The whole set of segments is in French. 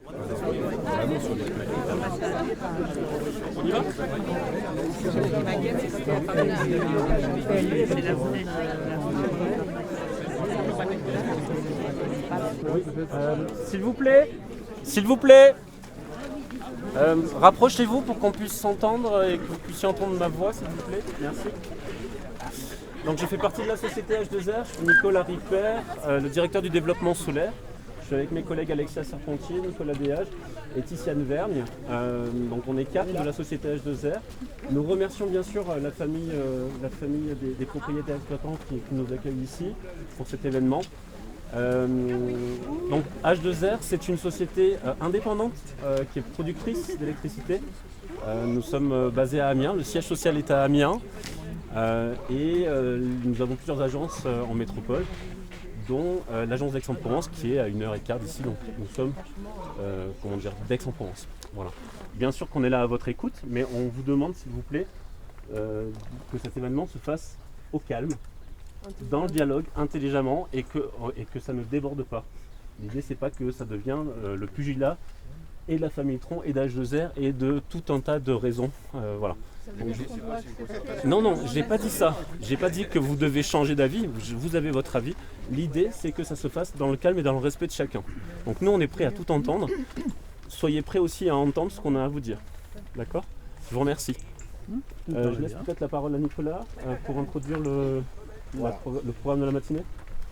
On y va? S'il vous plaît, rapprochez-vous pour qu'on puisse s'entendre et que vous puissiez entendre ma voix, s'il vous plaît. Merci. Donc je fais partie de la société H2R, je suis Nicolas Ripper, le directeur du développement solaire. Je suis avec mes collègues Alexia Serpontier, Nicolas Déage et Ticiane Vergne. Donc on est 4 de la société H2R. Nous remercions bien sûr la famille des propriétaires exploitants qui nous accueillent ici pour cet événement. Donc H2R, c'est une société indépendante qui est productrice d'électricité. Nous sommes basés à Amiens, le siège social est à Amiens et nous avons plusieurs agences en métropole, dont l'agence d'Aix-en-Provence qui est à 1h15 d'ici, donc nous sommes d'Aix-en-Provence. Voilà. Bien sûr qu'on est là à votre écoute, mais on vous demande s'il vous plaît que cet événement se fasse au calme, dans le dialogue, intelligemment et que ça ne déborde pas. L'idée c'est pas que ça devienne le pugilat et de la famille Tron et d'H2R et de tout un tas de raisons. Voilà. Non, j'ai pas dit ça. J'ai pas dit que vous devez changer d'avis. Vous avez votre avis. L'idée, c'est que ça se fasse dans le calme et dans le respect de chacun. Donc nous, on est prêts à tout entendre. Soyez prêts aussi à entendre ce qu'on a à vous dire. D'accord ? Je vous remercie. Je laisse peut-être la parole à Nicolas pour introduire le programme de la matinée.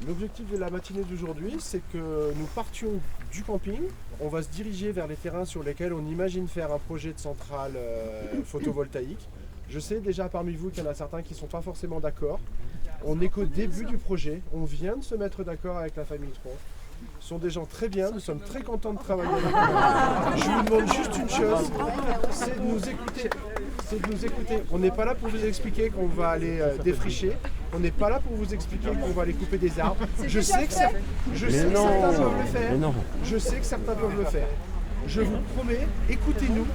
L'objectif de la matinée d'aujourd'hui, c'est que nous partions du camping. On va se diriger vers les terrains sur lesquels on imagine faire un projet de centrale photovoltaïque. Je sais déjà parmi vous qu'il y en a certains qui ne sont pas forcément d'accord. On n'est qu'au début du projet. On vient de se mettre d'accord avec la famille Tron. Ce sont des gens très bien, nous sommes très contents de travailler avec eux. Je vous demande juste une chose, c'est de nous écouter. On n'est pas là pour vous expliquer qu'on va aller défricher. On n'est pas là pour vous expliquer qu'on va aller couper des arbres. Je sais que certains peuvent le faire. Je sais que certains peuvent le faire. Je vous promets, écoutez-nous.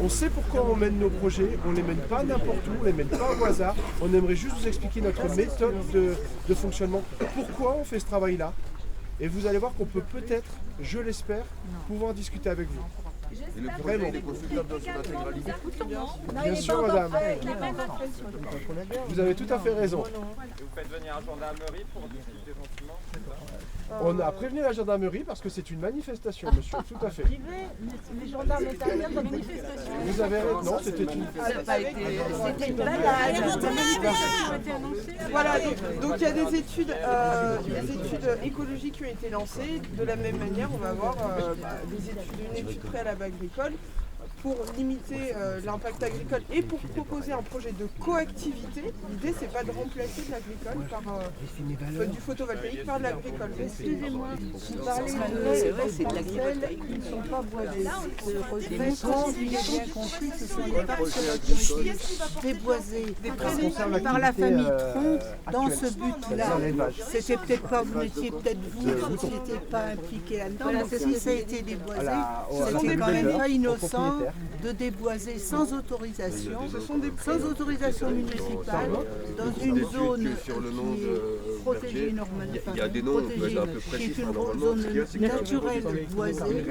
On sait pourquoi on mène nos projets. On ne les mène pas n'importe où, on ne les mène pas au hasard. On aimerait juste vous expliquer notre méthode de fonctionnement. Pourquoi on fait ce travail-là. Et vous allez voir qu'on peut peut-être, je l'espère, pouvoir discuter avec vous. Et le projet est consultable sur l'intégralité. Bien sûr, madame. Vous avez tout à fait raison. Et vous faites venir la gendarmerie pour discuter gentiment, c'est ça? On a prévenu la gendarmerie parce que c'est une manifestation, monsieur, tout à fait. Les gendarmes interviennent dans la manifestation. Vous avez raison, non, c'était une... C'était une balade. Voilà, donc il y a des études écologiques qui ont été lancées. De la même manière, on va avoir une étude préalable agricole pour limiter l'impact agricole et pour proposer un projet de coactivité. L'idée, c'est pas de remplacer de l'agricole par du photovoltaïque par de l'agricole. Excusez-moi, vous parlez de parcelles qui ne sont pas boisées. Il y a bien compris que ce sont des parcelles qui ont été déboisées par la famille Tron dans ce but-là. C'était peut-être pas, vous n'étiez peut-être vous qui n'étiez pas impliqué là-dedans. Donc si ça a été déboisé, c'était quand même pas innocent de déboiser sans autorisation, municipale, dans une zone qui est protégée normalement, il y a des noms, protégée, un peu précis, qui est une zone naturelle boisée,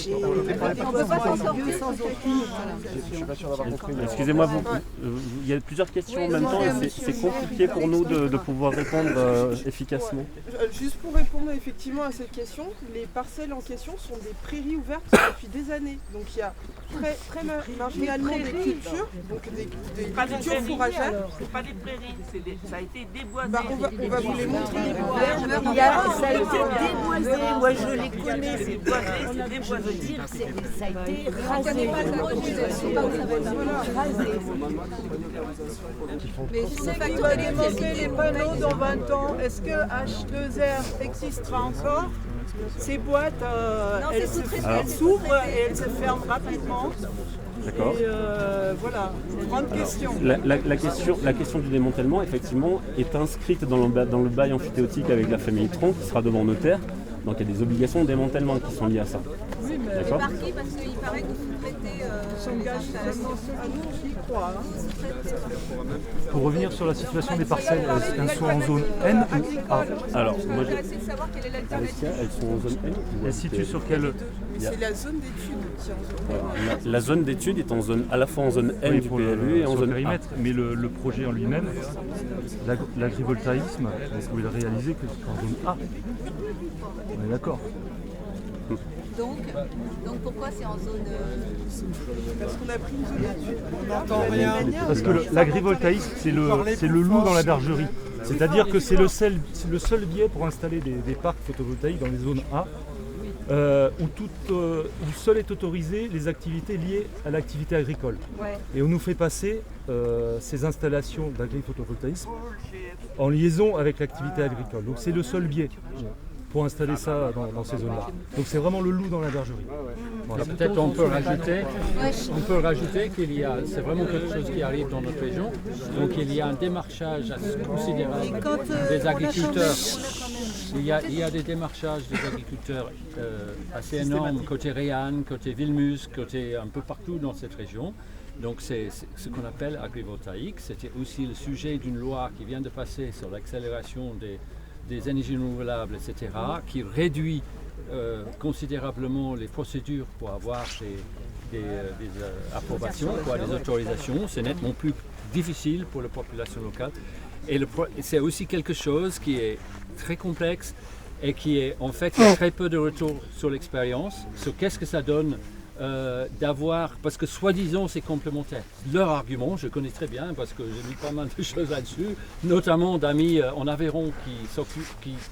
et on ne peut pas faire lieu sans aucune autorisation. Excusez-moi, il y a plusieurs questions en même temps et c'est compliqué pour nous de pouvoir répondre efficacement. Juste pour répondre effectivement à cette question, les parcelles en question sont des prairies ouvertes depuis des années. Donc il y a très marginalement des cultures, donc des cultures fourragères. C'est pas des prairies, ça a été déboisé. On va vous les montrer. Ça a été déboisé, moi je les connais, C'est déboisé. ça a été rasé. Mais si c'est que alimenter les panneaux dans 20 ans, est-ce que H2R existera encore? Ces boîtes, elles s'ouvrent et elles se ferment rapidement. D'accord. Et voilà, grande question. La question du démantèlement, effectivement, est inscrite dans le bail emphytéotique avec la famille Tron, qui sera devant notaire. Donc il y a des obligations de démantèlement qui sont liées à ça. Oui, mais D'accord. Par qui? Parce qu'il paraît que vous sous-traitez les installations. J'y crois. Pour revenir sur la situation des parcelles, est-ce qu'elles sont en zone N ou A? Alors, moi, Intéressé de savoir quelle est l'alternative. elles sont en zone N. Elles se situent sur quelle? C'est la zone d'études qui est en zone. La zone d'étude est en zone, à la fois en zone N Oui, du pour PLU et en sur zone le A. périmètre, mais le projet en lui-même, l'agrivoltaïsme, vous pouvez le réaliser qu'en zone A. On est d'accord. Donc pourquoi c'est en zone... Parce qu'on a pris une zone d'études. On n'entend rien. Parce que l'agrivoltaïsme, c'est le loup dans la bergerie. C'est-à-dire que c'est le seul biais pour installer des parcs photovoltaïques dans les zones A, où seul est autorisé les activités liées à l'activité agricole. Ouais. Et on nous fait passer ces installations d'agri-photovoltaïsme en liaison avec l'activité agricole. Donc c'est le seul biais pour installer ça dans ces zones-là. Donc c'est vraiment le loup dans la bergerie. Voilà. Peut-être on peut rajouter qu'il y a, c'est vraiment quelque chose qui arrive dans notre région, donc il y a un démarchage assez considérable des agriculteurs. Il y a des démarchages des agriculteurs assez énormes côté Réanne, côté Villemuse, côté un peu partout dans cette région. Donc c'est ce qu'on appelle agrivoltaïque. C'était aussi le sujet d'une loi qui vient de passer sur l'accélération des énergies renouvelables, etc., qui réduit considérablement les procédures pour avoir des approbations, des autorisations. C'est nettement plus difficile pour la population locale. Et c'est aussi quelque chose qui est très complexe et qui est en fait il y a très peu de retour sur l'expérience, sur qu'est-ce que ça donne d'avoir, parce que soi-disant c'est complémentaire. Leur argument, je connais très bien parce que j'ai lu pas mal de choses là-dessus, notamment d'amis en Aveyron qui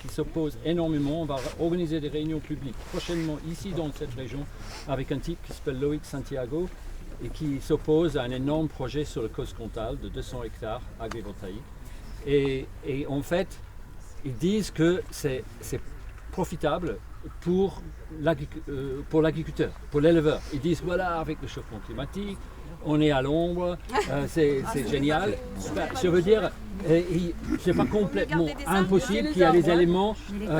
s'opposent énormément. On va organiser des réunions publiques prochainement ici dans cette région avec un type qui s'appelle Loïc Santiago et qui s'oppose à un énorme projet sur le Cosce-Comtal de 200 hectares agrivoltaïques. Et en fait, ils disent que c'est profitable pour l'agriculteur, pour l'éleveur. Ils disent voilà, avec le changement climatique, on est à l'ombre, c'est génial. Je veux dire, c'est pas complètement impossible qu'il y a des éléments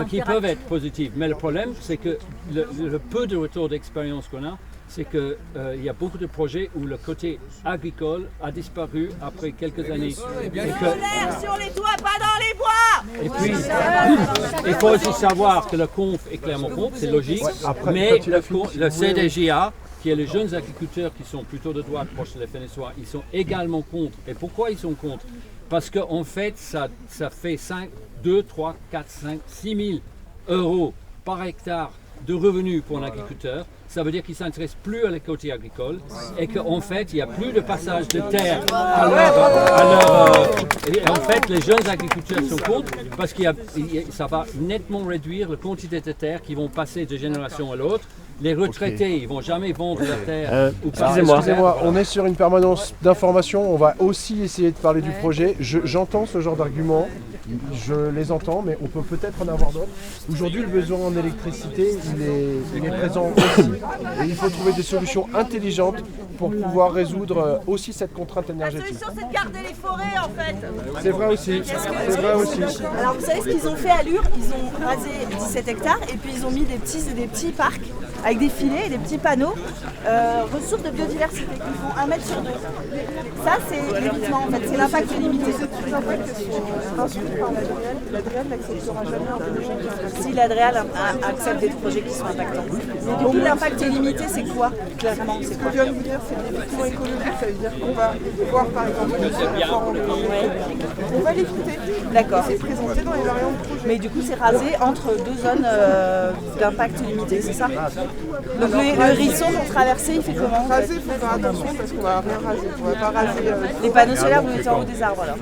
qui peuvent être positifs. Mais le problème, c'est que le peu de retour d'expérience qu'on a, c'est qu'il y a beaucoup de projets où le côté agricole a disparu après quelques années. Solaire sur les toits, pas dans les bois! Et puis, il faut aussi savoir que le CONF est clairement contre, c'est logique, mais le CDJA, qui est les jeunes agriculteurs qui sont plutôt de droite, proches de la FNSOA, ils sont également contre. Et pourquoi ils sont contre? Parce qu'en fait, ça fait 2, 3, 4, 5, 6 000 euros par hectare de revenus pour un agriculteur. Ça veut dire qu'ils ne s'intéressent plus à la côté agricole et qu'en fait, il n'y a plus de passage de terre Et en fait, les jeunes agriculteurs sont contre parce que ça va nettement réduire la quantité de terre qui vont passer de génération à l'autre. Les retraités, ils ne vont jamais vendre la terre. Excusez-moi, on est sur une permanence d'information. On va aussi essayer de parler du projet. J'entends ce genre d'arguments. Je les entends, mais on peut peut-être en avoir d'autres. Aujourd'hui, le besoin en électricité, il est présent aussi. Et il faut trouver des solutions intelligentes pour pouvoir résoudre aussi cette contrainte énergétique. La solution, c'est de garder les forêts, en fait. C'est vrai aussi. C'est vrai aussi. Alors, vous savez ce qu'ils ont fait à Lure? Ils ont rasé 17 hectares et puis ils ont mis des petits parcs avec des filets et des petits panneaux ressources de biodiversité qui font 1 mètre sur 2. Ça, c'est limitement, en fait, c'est l'impact limité. L'Adréal n'acceptera jamais un projet qui est... Si l'Adréal accepte des projets qui sont impactants. Donc l'impact limité, c'est quoi? Clairement, c'est quoi? Ce que je viens de vous dire, c'est des bâtiments écologiques, ça veut dire qu'on va voir par exemple on va l'écouter. D'accord. C'est présenté dans les variantes de projet. Mais du coup, c'est rasé entre 2 zones d'impact limité, c'est ça? Donc le hérisson pour traverser, il fait comment? Raser, il faut faire attention parce qu'on va rien raser. On va pas raser. Les panneaux solaires, vous mettez en haut des arbres alors.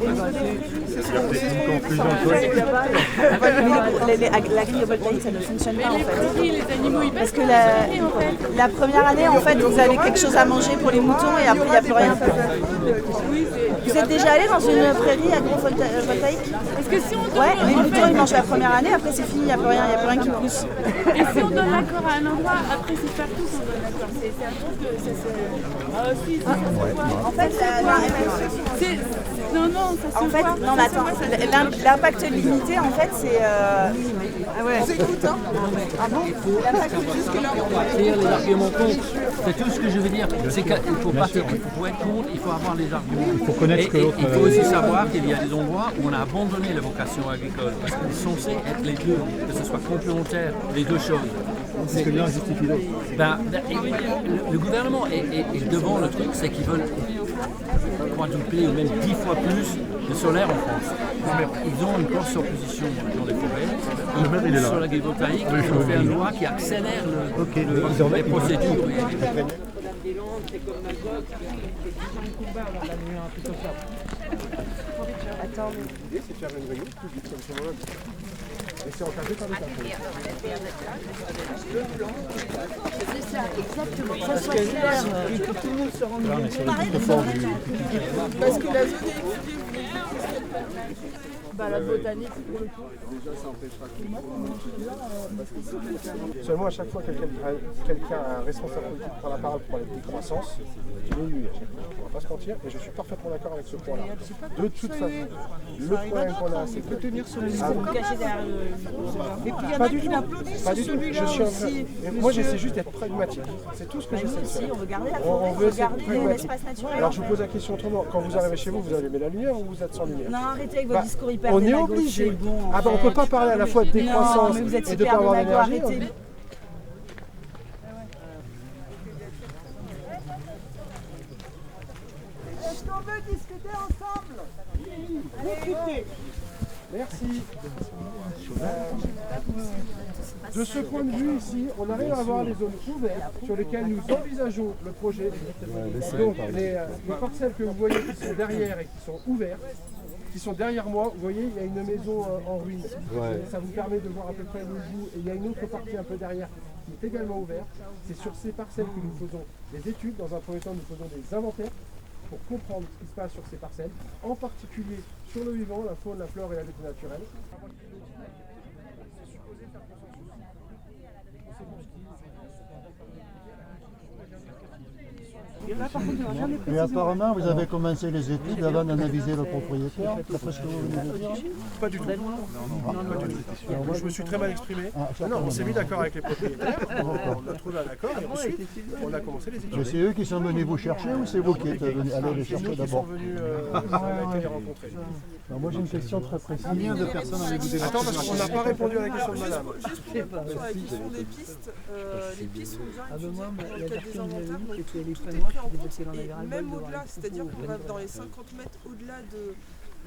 L'agrivoltaïque, ça ne fonctionne pas en fait. Parce que la première année, en fait, vous avez quelque chose à manger pour les moutons et après, il n'y a plus rien. Vous êtes déjà allé dans une prairie agrovoltaïque? Parce que si on donne... Ouais, les moutons ils mangent la première année, après c'est fini, il n'y a plus rien qui pousse. Et si on donne l'accord à un endroit, après c'est partout qu'on donne l'accord. C'est un truc que ça se... Ah si, ça se voit. En fait, non, ça se en fait, voit. non, mais attends, l'impact limité, en fait, c'est... Ah ouais. On s'écoute, hein. Ah bon? L'impact jusque-là. Les arguments contre, c'est tout ce que je veux dire. C'est qu'il faut pas être contre, il faut avoir les arguments. Il faut connaître ce que l'autre... Il faut aussi savoir qu'il y a des endroits où on a abandonné la vocation agricole, parce qu'ils sont censés être les deux, que ce soit complémentaire, les deux choses. C'est que l'un justifie l'autre. Le gouvernement est devant le truc, c'est qu'ils veulent quadrupler ou même 10 fois plus de solaire en France. Ils ont une grosse opposition dans les forêts. Sur l'agrivoltaïque, ils ont fait une loi qui accélère les procédures. Attends, l'idée c'est de faire une réunion plus vite comme ce moment. Et c'est encadré par les personnes. C'est ça, exactement. Ça soit clair et que tout le monde se rende compte. Parce que la zone est étudiée. Bah la botanique pour le coup. Déjà ça empêchera que seulement à chaque fois quelqu'un, un responsable politique prend la parole pour la décroissance, il est lui à chaque fois. On va pas se mentir et je suis parfaitement d'accord avec ce point-là. De toute façon, le problème qu'on a, c'est que tenir sur les pas du tout. Pas du tout. Je suis en train. Moi j'essaie juste d'être pragmatique. C'est tout ce que j'essaie de faire. On veut garder la forêt, on veut garder l'espace naturel. Alors je vous pose la question autrement. Quand vous arrivez chez vous, vous allumez la lumière ou vous êtes sans lumière? Non, arrêtez avec vos discours hyper on est obligé. Ah bah on peut pas parler à la fois de décroissance et de pas avoir d'énergie. Est-ce qu'on veut discuter ensemble? Écoutez. Merci. De ce point de vue ici, on arrive à avoir les zones ouvertes sur lesquelles nous envisageons le projet. Donc les parcelles que vous voyez qui sont derrière et qui sont ouvertes, qui sont derrière moi, vous voyez, il y a une maison en ruine. Ouais. Ça vous permet de voir à peu près le bout. Et il y a une autre partie un peu derrière qui est également ouverte. C'est sur ces parcelles que nous faisons des études. Dans un premier temps, nous faisons des inventaires pour comprendre ce qui se passe sur ces parcelles, en particulier sur le vivant, la faune, la flore et la vie naturelle. Mais apparemment, vous avez commencé les études avant d'en aviser le propriétaire, d'après ce que vous venez de dire? Pas du tout. Non, pas du tout. Moi, je me suis très mal exprimé. Non, on s'est mis d'accord avec les propriétaires, on a trouvé un accord et ensuite, on a commencé les études. Mais c'est eux qui sont venus vous chercher ou c'est vous qui êtes allés les chercher d'abord? Ils sont venus, on a été les rencontrer. Alors moi j'ai une question très précise. Combien de personnes avez-vous déjà? Attends, parce qu'on n'a pas répondu à la question de madame. Juste pour répondre sur la question des pistes, les pistes sont bien étudiées dans le cadre des inventaires, donc tout est pris en compte, et même au-delà, c'est-à-dire qu'on va dans les 50 mètres au-delà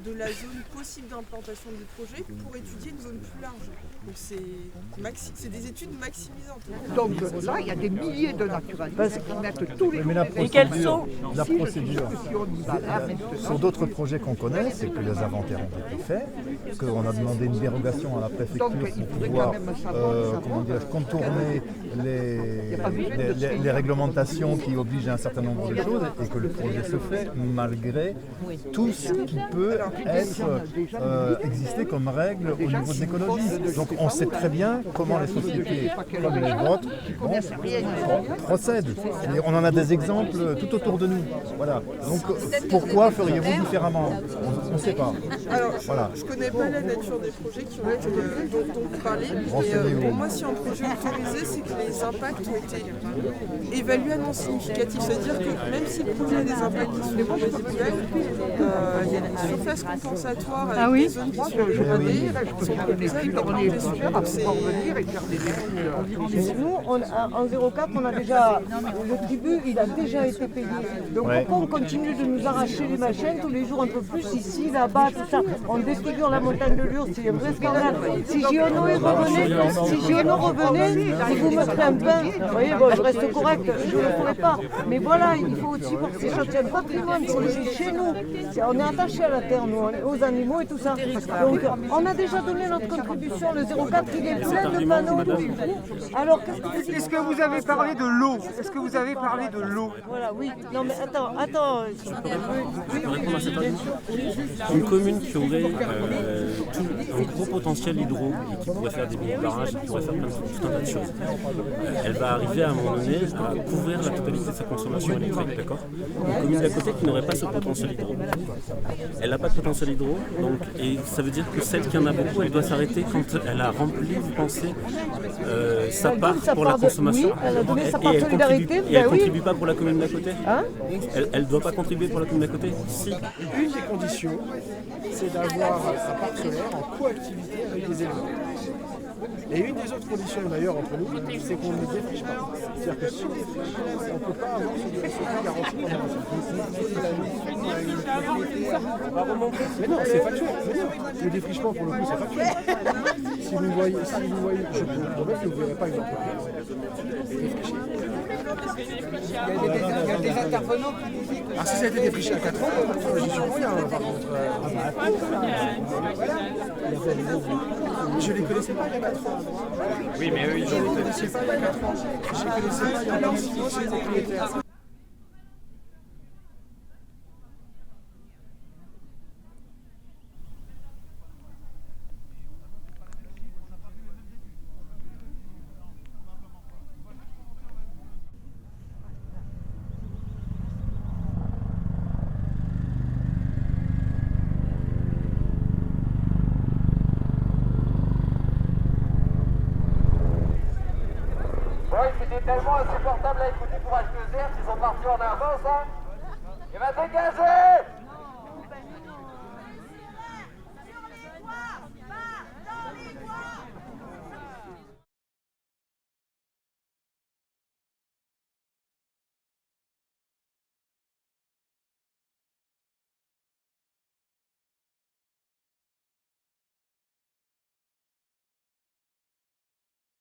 de la zone possible d'implantation du projet pour étudier une zone plus large. Donc c'est des études maximisantes. Donc là, il y a des milliers de naturalistes qui mettent tous les jours. Et quels sont la procédure sur d'autres projets qu'on connaît, c'est que les inventaires ont été faits, qu'on a demandé une dérogation à la préfecture pour pouvoir contourner les réglementations qui obligent à un certain nombre de choses et que le projet se fait malgré tout ce qui peut exister comme règle au niveau de l'écologie. Donc on sait très bien comment les sociétés comme les vôtres procèdent. Et on en a des exemples tout autour de nous. Voilà. Donc pourquoi feriez-vous différemment? On ne sait pas. Alors, voilà. Je ne connais pas la nature des projets qui ont été dont vous parlez. Pour moi, si un projet est autorisé, c'est que les impacts ont été évalués significatifs. C'est-à-dire que même si le projet a des impacts qui sont résiduels, il y a une surface compensatoire avec des zones qui sont dégradées, qui sont proposées par des Nous, en 04, on a déjà, le tribut, il a déjà été payé. Donc pourquoi on continue de nous arracher les machines tous les jours un peu plus ici, là-bas, tout ça? On défigure la montagne de Lure, c'est un vrai scandale. Si Giono revenait, si vous me ferez un pain, vous voyez, bon, je reste correct, je ne le ferai pas. Mais voilà, il faut aussi voir que c'est un patrimoine, c'est chez nous. On est attaché à la terre. terre, nous, aux animaux et tout ça. Donc on a déjà donné notre contribution, le 04, il est plein de panneaux. Alors qu'est-ce que vous dites? Est-ce que vous avez parlé de l'eau? Est-ce que vous avez parlé de l'eau? Voilà, oui. Non mais attends. Je peux répondre à cette question. Une commune qui aurait un gros potentiel hydro et qui pourrait faire des mini-barrages, qui pourrait faire tout un tas de choses, elle va arriver à un moment donné à couvrir la totalité de sa consommation électrique, d'accord? Une commune d'à côté qui n'aurait pas ce potentiel hydro. Elle n'a pas de potentiel hydro, donc, et ça veut dire que celle qui en a beaucoup, elle doit s'arrêter quand elle a rempli, vous pensez, sa part pour la consommation. Oui, elle a donné sa part et de solidarité. elle ne contribue pas pour la commune d'à côté. Hein? Elle ne doit pas contribuer pour la commune d'à côté? Si. Une des conditions, c'est d'avoir un parc solaire en coactivité avec les éleveurs. Et une des autres conditions d'ailleurs entre nous, c'est qu'on ne défriche pas. C'est-à-dire que si on défriche, on ne peut pas avoir ce garantie pendant la. Mais non, c'est factuel. Le défrichement pour le coup, c'est factuel. Si vous voyez, je peux vous promettre que vous ne verrez pas une entreprise défricher. Il y a des intervenants qui disaient que... Ah, si ça a été défriché à 4 ans, j'y suis moyen, par contre. Je ne les connaissais pas il y a 4 ans. Oui, mais eux, ils Je ne les connaissais pas il y a 4 ans. Je ne les connaissais pas il y a 6 mois, c'est les propriétaires. C'était tellement insupportable à écouter pour H2R qu'ils sont partis en avance, hein. Et va dégager!